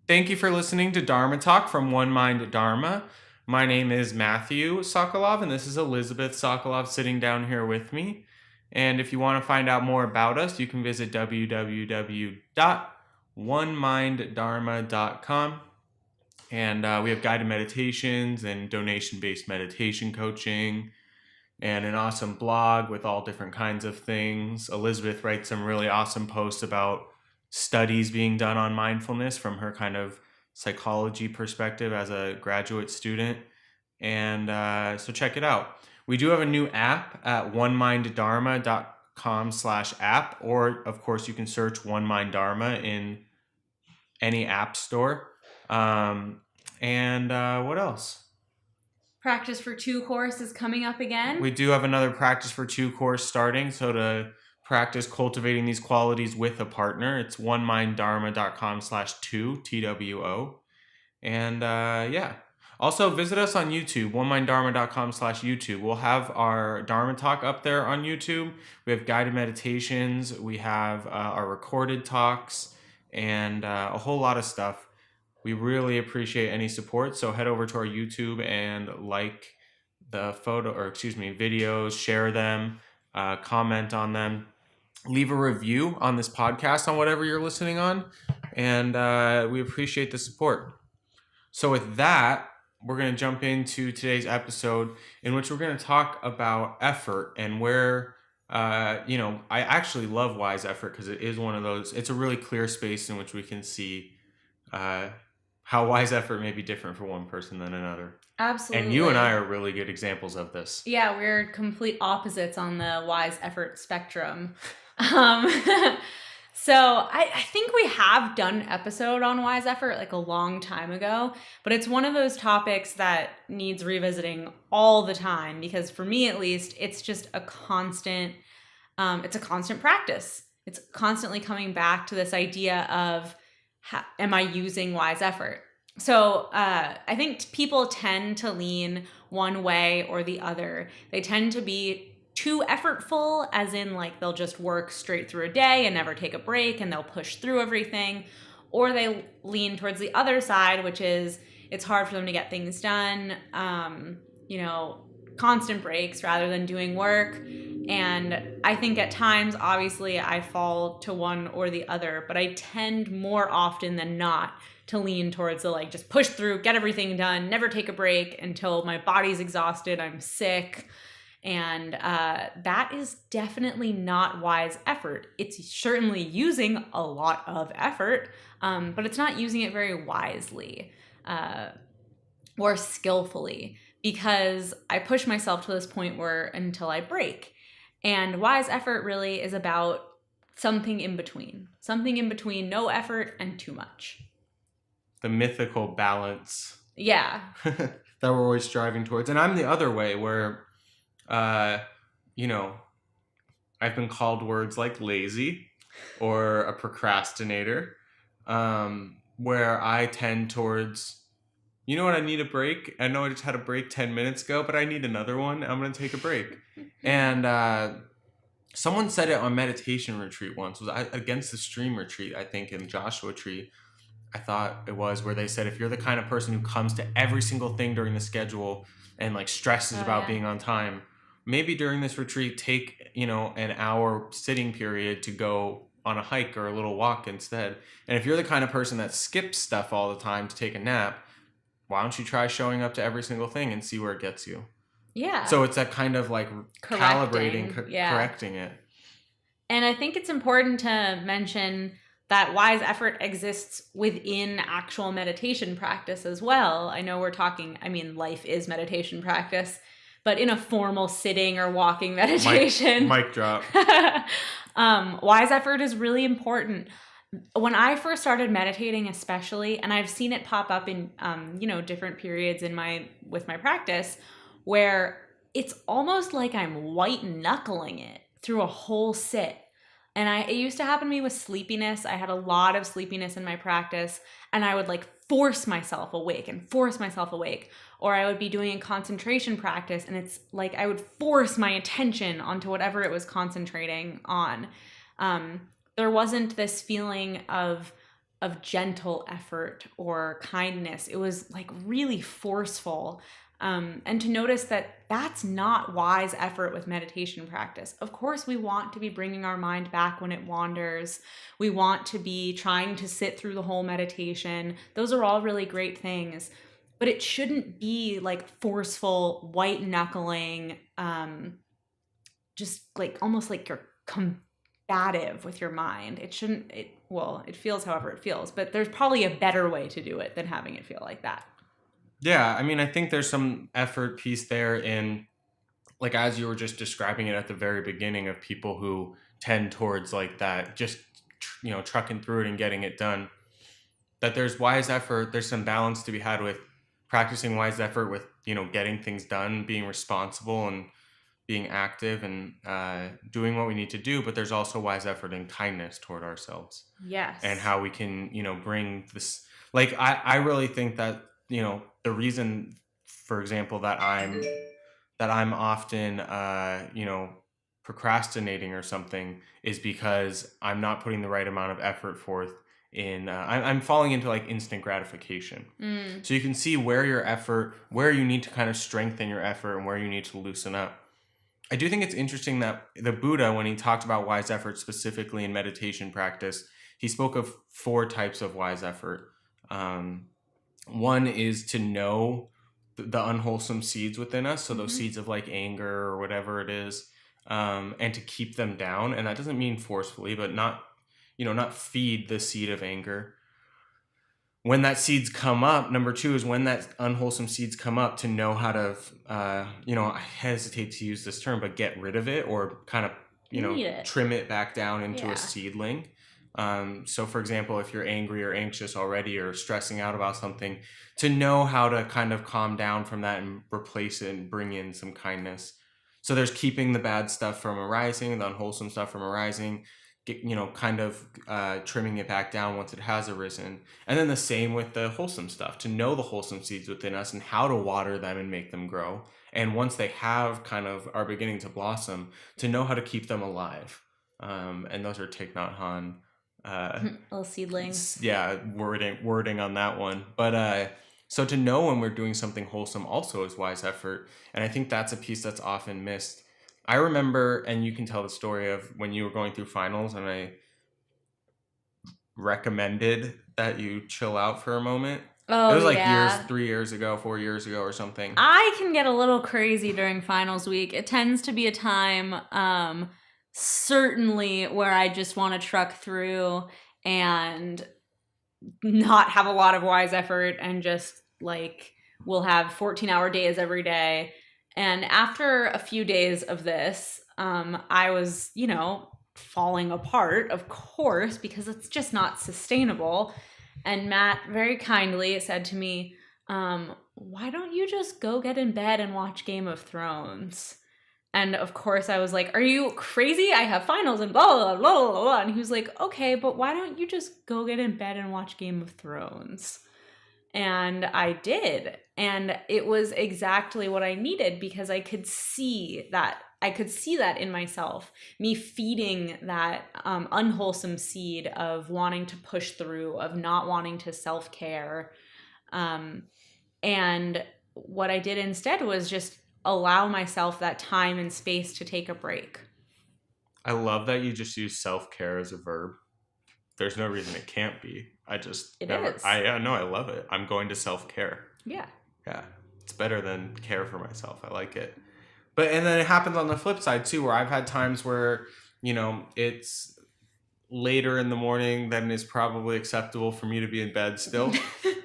Thank you for listening to Dharma Talk from One Mind Dharma. My name is Matthew Sokolov, and this is Elizabeth Sokolov sitting down here with me. And if you want to find out more about us, you can visit www.oneminddharma.com. And we have guided meditations and donation-based meditation coaching and an awesome blog with all different kinds of things. Elizabeth writes some really awesome posts about studies being done on mindfulness from her kind of psychology perspective as a graduate student. And so check it out. We do have a new app at oneminddharma.com/app, or of course you can search One Mind Dharma in any app store. What else? Practice for 2 course is coming up again. We do have another Practice for 2 course starting. So to practice cultivating these qualities with a partner, it's oneminddharma.com/2, TWO. Also visit us on YouTube, oneminddharma.com/YouTube. We'll have our Dharma Talk up there on YouTube. We have guided meditations. We have our recorded talks and a whole lot of stuff. We really appreciate any support. So head over to our YouTube and like the videos, share them, comment on them, leave a review on this podcast on whatever you're listening on. And we appreciate the support. So with that, we're going to jump into today's episode in which we're going to talk about effort and where, I actually love wise effort because it is one of those, it's a really clear space in which we can see how wise effort may be different for one person than another. Absolutely. And you and I are really good examples of this. Yeah, we're complete opposites on the wise effort spectrum. So I think we have done an episode on wise effort like a long time ago, but it's one of those topics that needs revisiting all the time because for me at least, it's just a constant practice. It's constantly coming back to this idea of am I using wise effort? So I think people tend to lean one way or the other. They tend to be too effortful, as in like they'll just work straight through a day and never take a break and they'll push through everything. Or they lean towards the other side, which is it's hard for them to get things done, constant breaks rather than doing work. And I think at times, obviously, I fall to one or the other, but I tend more often than not to lean towards the like just push through, get everything done, never take a break until my body's exhausted, I'm sick. And that is definitely not wise effort. It's certainly using a lot of effort, but it's not using it very wisely or skillfully because I push myself to this point where until I break. And wise effort really is about something in between no effort and too much. The mythical balance. Yeah. that we're always striving towards. And I'm the other way where, I've been called words like lazy or a procrastinator, where I tend towards, you know what, I need a break. I know I just had a break 10 minutes ago, but I need another one. I'm going to take a break. And someone said it on meditation retreat once. It was Against the Stream retreat, I think, in Joshua Tree. I thought it was where they said if you're the kind of person who comes to every single thing during the schedule and like stresses about being on time, maybe during this retreat take, an hour sitting period to go on a hike or a little walk instead. And if you're the kind of person that skips stuff all the time to take a nap, why don't you try showing up to every single thing and see where it gets you? Yeah. So it's that kind of like calibrating, correcting it. And I think it's important to mention that wise effort exists within actual meditation practice as well. I know life is meditation practice, but in a formal sitting or walking meditation. Mic drop. Wise effort is really important. When I first started meditating especially, and I've seen it pop up in, different periods with my practice, where it's almost like I'm white knuckling it through a whole sit. And it used to happen to me with sleepiness. I had a lot of sleepiness in my practice, and I would like force myself awake. Or I would be doing a concentration practice, and it's like I would force my attention onto whatever it was concentrating on. There wasn't this feeling of of gentle effort or kindness. It was like really forceful. And to notice that that's not wise effort with meditation practice. Of course, we want to be bringing our mind back when it wanders. We want to be trying to sit through the whole meditation. Those are all really great things. But it shouldn't be like forceful, white knuckling, just like almost like you're combative with your mind. It shouldn't, it feels however it feels, but there's probably a better way to do it than having it feel like that. Yeah, I mean, I think there's some effort piece there in, like, as you were just describing it at the very beginning, of people who tend towards like that, just, trucking through it and getting it done. That there's wise effort, there's some balance to be had with practicing wise effort with, getting things done, being responsible and being active and doing what we need to do. But there's also wise effort and kindness toward ourselves. Yes. And how we can, bring this, like, I really think that, the reason, for example, that I'm often, procrastinating or something, is because I'm not putting the right amount of effort forth in, I'm falling into like instant gratification. So you can see where you need to kind of strengthen your effort and where you need to loosen up. I do think it's interesting that the Buddha, when he talked about wise effort specifically in meditation practice, he spoke of 4 types of wise effort. One is to know the unwholesome seeds within us, so those seeds of like anger or whatever it is, and to keep them down. And that doesn't mean forcefully, but not feed the seed of anger. When that seeds come up, number 2 is when that unwholesome seeds come up, to know how to, I hesitate to use this term, but get rid of it, or kind of, trim it back down into a seedling. So for example, if you're angry or anxious already or stressing out about something, to know how to kind of calm down from that and replace it and bring in some kindness. So there's keeping the bad stuff from arising, the unwholesome stuff from arising, kind of trimming it back down once it has arisen. And then the same with the wholesome stuff, to know the wholesome seeds within us and how to water them and make them grow. And once they have kind of are beginning to blossom, to know how to keep them alive. And those are Thich Nhat Hanh. Little seedlings. Yeah, wording on that one. But so to know when we're doing something wholesome also is wise effort. And I think that's a piece that's often missed. I remember, and you can tell the story of when you were going through finals and I recommended that you chill out for a moment. Oh, it was like 3 years ago, 4 years ago or something. I can get a little crazy during finals week. It tends to be a time, certainly, where I just want to truck through and not have a lot of wise effort, and just like we'll have 14-hour days every day. And after a few days of this, I was, falling apart, of course, because it's just not sustainable. And Matt very kindly said to me, why don't you just go get in bed and watch Game of Thrones? And of course I was like, are you crazy? I have finals and blah, blah, blah, blah, blah. And he was like, okay, but why don't you just go get in bed and watch Game of Thrones? And I did. And it was exactly what I needed, because I could see that. I could see that in myself, me feeding that unwholesome seed of wanting to push through, of not wanting to self-care. And what I did instead was just allow myself that time and space to take a break. I love that you just use self-care as a verb. There's no reason it can't be. Is. I love it. I'm going to self-care. Yeah. Yeah. It's better than care for myself. I like it. And then it happens on the flip side too, where I've had times where, it's later in the morning than is probably acceptable for me to be in bed still.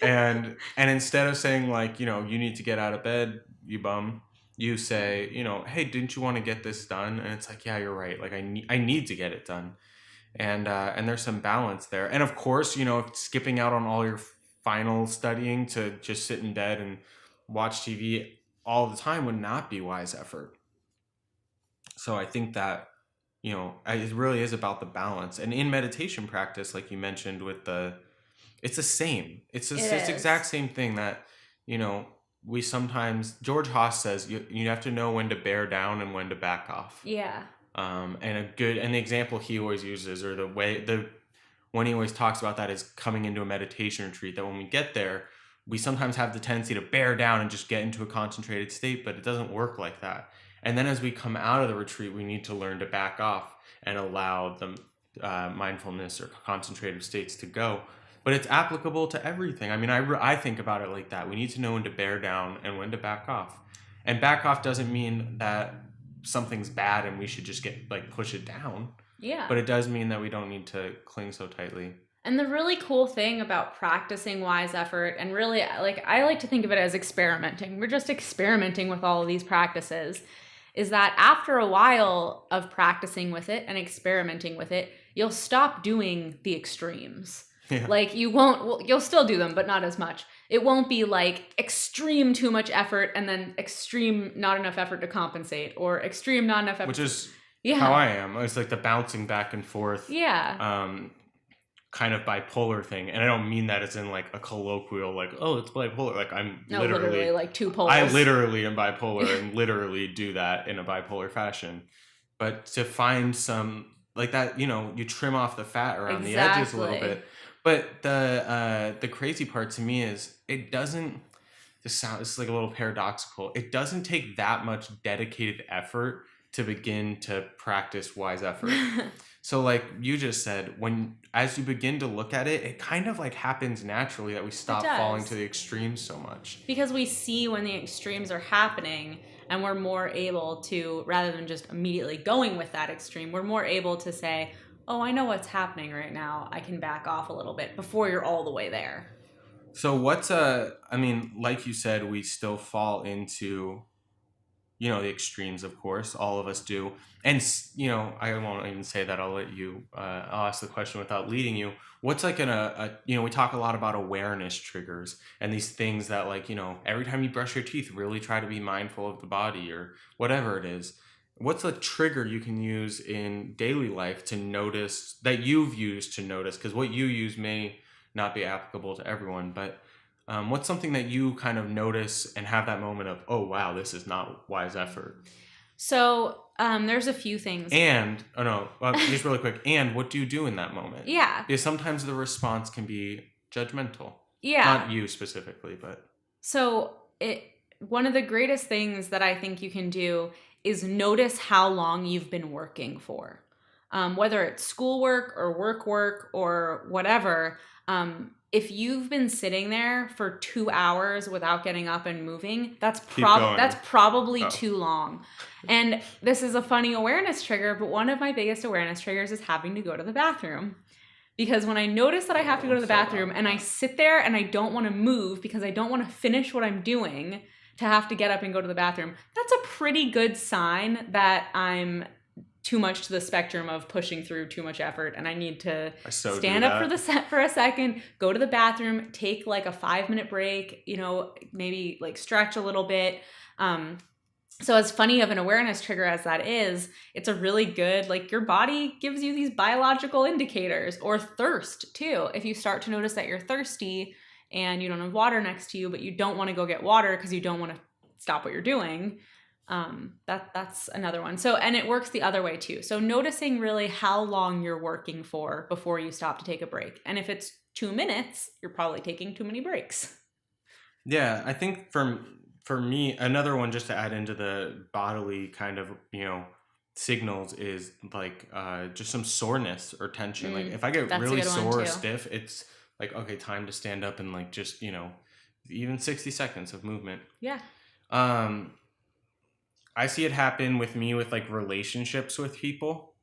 and instead of saying like, you need to get out of bed, you bum, you say, hey, didn't you want to get this done? And it's like, yeah, you're right. Like I need to get it done. And there's some balance there. And of course, skipping out on all your final studying to just sit in bed and watch TV all the time would not be wise effort. So I think that, it really is about the balance. And in meditation practice, like you mentioned it's the same. It's the exact same thing that, we sometimes, George Haas says, you have to know when to bear down and when to back off. Yeah. And the example he always uses, or the one he always talks about that is coming into a meditation retreat, that when we get there, we sometimes have the tendency to bear down and just get into a concentrated state, but it doesn't work like that. And then as we come out of the retreat, we need to learn to back off and allow the mindfulness or concentrative states to go. But it's applicable to everything. I mean, I think about it like that. We need to know when to bear down and when to back off. And back off doesn't mean that something's bad and we should just get like push it down. Yeah. But it does mean that we don't need to cling so tightly. And the really cool thing about practicing wise effort, and really, like, I like to think of it as experimenting. We're just experimenting with all of these practices, is that after a while of practicing with it and experimenting with it, you'll stop doing the extremes. Yeah. Like you'll still do them, but not as much. It won't be like extreme too much effort and then extreme not enough effort to compensate, or extreme not enough effort. Which is how I am. It's like the bouncing back and forth. Yeah. Kind of bipolar thing. And I don't mean that as in like a colloquial, like, oh, it's bipolar. Like I'm literally like two poles. I literally am bipolar and literally do that in a bipolar fashion. But to find some like that, you know, you trim off the fat around the edges a little bit. But the crazy part to me is it doesn't. This is like a little paradoxical. It doesn't take that much dedicated effort to begin to practice wise effort. So like you just said, as you begin to look at it, it kind of like happens naturally that we stop falling to the extremes so much. Because we see when the extremes are happening, and we're more able to, rather than just immediately going with that extreme, we're more able to say, oh, I know what's happening right now. I can back off a little bit before you're all the way there. So I mean, like you said, we still fall into, you know, the extremes, of course. All of us do. And, you know, I won't even say that. I'll let you, I'll ask the question without leading you. What's like you know, we talk a lot about awareness triggers and these things that like, you know, every time you brush your teeth, really try to be mindful of the body or whatever it is. What's a trigger you can use in daily life to notice, that you've used to notice? Because what you use may not be applicable to everyone, but what's something that you kind of notice and have that moment of, oh, wow, this is not wise effort? So there's a few things. And, just really quick, and what do you do in that moment? Yeah. Because sometimes the response can be judgmental. Yeah. Not you specifically, but. So one of the greatest things that I think you can do is notice how long you've been working for. Whether it's schoolwork or work or whatever, if you've been sitting there for 2 hours without getting up and moving, that's probably too long. And this is a funny awareness trigger, but one of my biggest awareness triggers is having to go to the bathroom. Because when I notice that I have to go to the bathroom and I sit there and I don't want to move because I don't want to finish what I'm doing to have to get up and go to the bathroom, that's a pretty good sign that I'm too much to the spectrum of pushing through too much effort, and I need to stand up for a second, go to the bathroom, take like a 5-minute break, you know, maybe like stretch a little bit. So as funny of an awareness trigger as that is, it's a really good, like, your body gives you these biological indicators. Or thirst too. If you start to notice that you're thirsty and you don't have water next to you, but you don't want to go get water because you don't want to stop what you're doing, that's another one. So, and it works the other way too. So noticing really how long you're working for before you stop to take a break. And if it's 2 minutes, you're probably taking too many breaks. Yeah, I think for me, another one just to add into the bodily kind of, you know, signals is like just some soreness or tension. Like if I get really sore or stiff, it's like, okay, time to stand up and like just, you know, even 60 seconds of movement. Yeah. I see it happen with me with like relationships with people,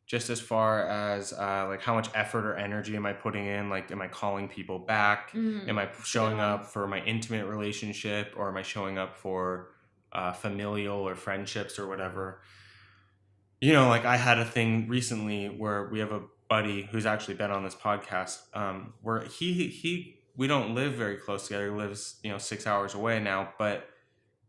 just as far as like how much effort or energy am I putting in? Like, am I calling people back? Am I showing up for my intimate relationship, or am I showing up for familial or friendships or whatever? You know, like I had a thing recently where we have a buddy who's actually been on this podcast, where we don't live very close together. He lives, you know, 6 hours away now, but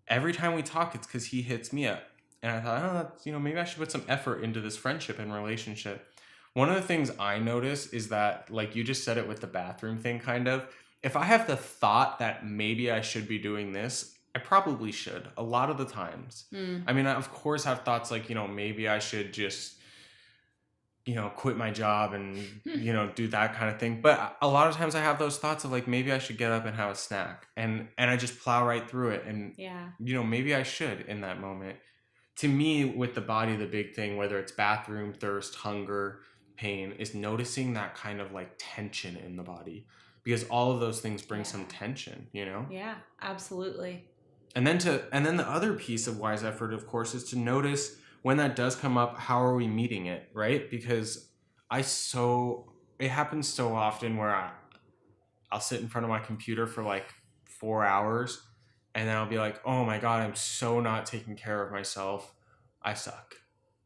every time we talk, it's because he hits me up. And I thought, oh, you know, maybe I should put some effort into this friendship and relationship. One of the things I notice is that, like you just said it with the bathroom thing, kind of, if I have the thought that maybe I should be doing this, I probably should a lot of the times. I mean, I of course have thoughts like, you know, maybe I should just quit my job and, do that kind of thing. But a lot of times I have those thoughts of like, maybe I should get up and have a snack, and I just plow right through it. And, Yeah. maybe I should in that moment. To me, with the body, the big thing, whether it's bathroom, thirst, hunger, pain, is noticing that kind of like tension in the body, because all of those things bring some tension, Yeah, absolutely. And then the other piece of wise effort, of course, is to notice when that does come up, how are we meeting it, right? Because it happens so often where I'll sit in front of my computer for like 4 hours, and then I'll be like, oh my God, I'm so not taking care of myself. I suck.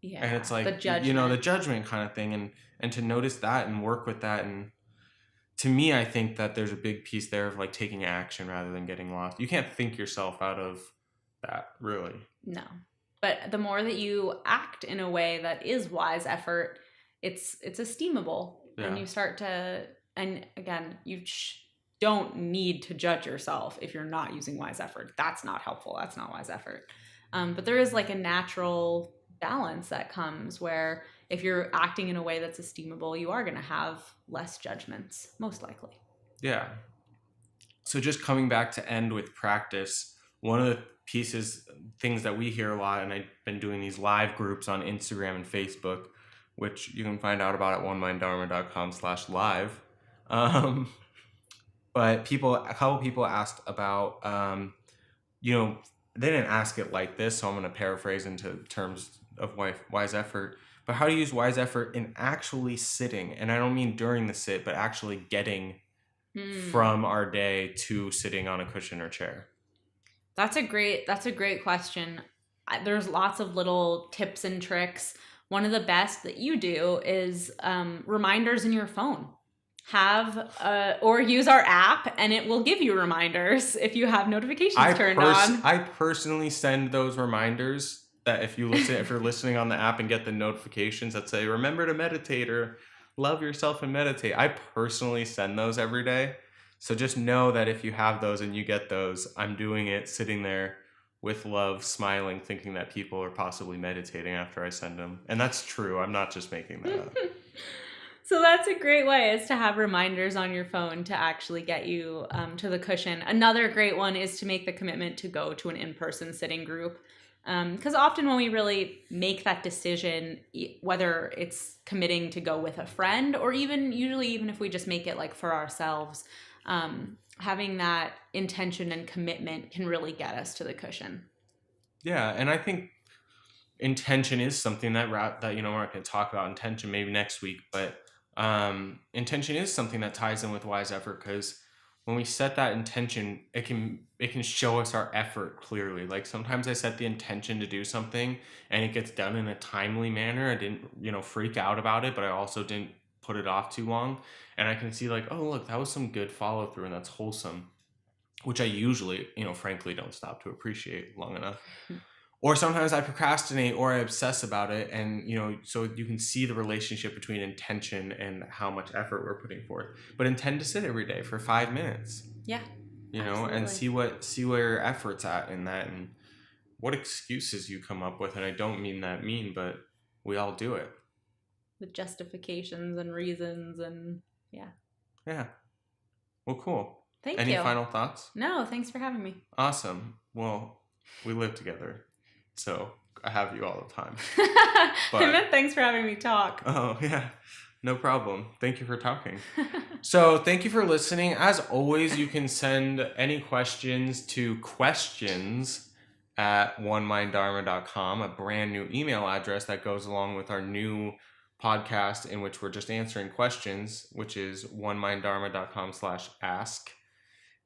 Yeah. And it's like, the judgment. the judgment kind of thing. And to notice that and work with that. And to me, I think that there's a big piece there of like taking action rather than getting lost. You can't think yourself out of that, really. No. But the more that you act in a way that is wise effort, it's esteemable. Yeah. And you start to, and again, you don't need to judge yourself if you're not using wise effort. That's not helpful. That's not wise effort. But there is like a natural balance that comes where if you're acting in a way that's esteemable, you are going to have less judgments, most likely. Yeah. So just coming back to end with practice, one of the things that we hear a lot, and I've been doing these live groups on Instagram and Facebook, which you can find out about at onemindharma.com/live. But a couple people asked about, they didn't ask it like this, so I'm going to paraphrase into terms of wise effort. But how to use wise effort in actually sitting, and I don't mean during the sit, but actually getting from our day to sitting on a cushion or chair. That's a great question. There's lots of little tips and tricks. One of the best that you do is reminders in your phone. Or use our app, and it will give you reminders if you have notifications turned on. I personally send those reminders that if you're listening on the app and get the notifications that say, remember to meditate or love yourself and meditate. I personally send those every day. So just know that if you have those and you get those, I'm doing it sitting there with love, smiling, thinking that people are possibly meditating after I send them. And that's true. I'm not just making that up. So that's a great way, is to have reminders on your phone to actually get you to the cushion. Another great one is to make the commitment to go to an in-person sitting group. Because often when we really make that decision, whether it's committing to go with a friend or usually even if we just make it like for ourselves, having that intention and commitment can really get us to the cushion. Yeah, and I think intention is something that we're not going to talk about intention maybe next week, but intention is something that ties in with wise effort, because when we set that intention, it can show us our effort clearly. Like sometimes I set the intention to do something and it gets done in a timely manner. I didn't, freak out about it, but I also didn't put it off too long. And I can see like, oh, look, that was some good follow through and that's wholesome, which I usually, frankly, don't stop to appreciate long enough. Or sometimes I procrastinate or I obsess about it. And, so you can see the relationship between intention and how much effort we're putting forth. But intend to sit every day for 5 minutes. Yeah. Absolutely. And see where your effort's at in that and what excuses you come up with. And I don't mean that mean, but we all do it. With justifications and reasons and yeah. Yeah. Well, cool. Thank you. Any final thoughts? No, thanks for having me. Awesome. Well, we live together, so I have you all the time. But I meant thanks for having me talk. Oh, yeah. No problem. Thank you for talking. So thank you for listening. As always, you can send any questions to questions@onemindharma.com, a brand new email address that goes along with our new podcast in which we're just answering questions, which is onemindharma.com/ask.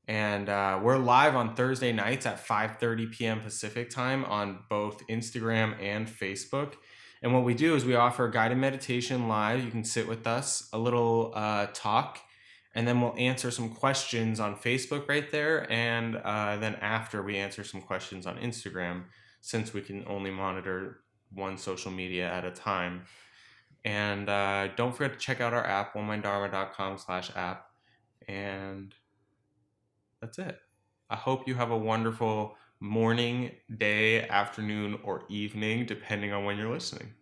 And we're live on Thursday nights at 5:30 p.m. Pacific time on both Instagram and Facebook. And what we do is we offer guided meditation live. You can sit with us, a little talk, and then we'll answer some questions on Facebook right there. And then after, we answer some questions on Instagram, since we can only monitor one social media at a time. And don't forget to check out our app, onemindharma.com/app. And that's it. I hope you have a wonderful morning, day, afternoon, or evening, depending on when you're listening.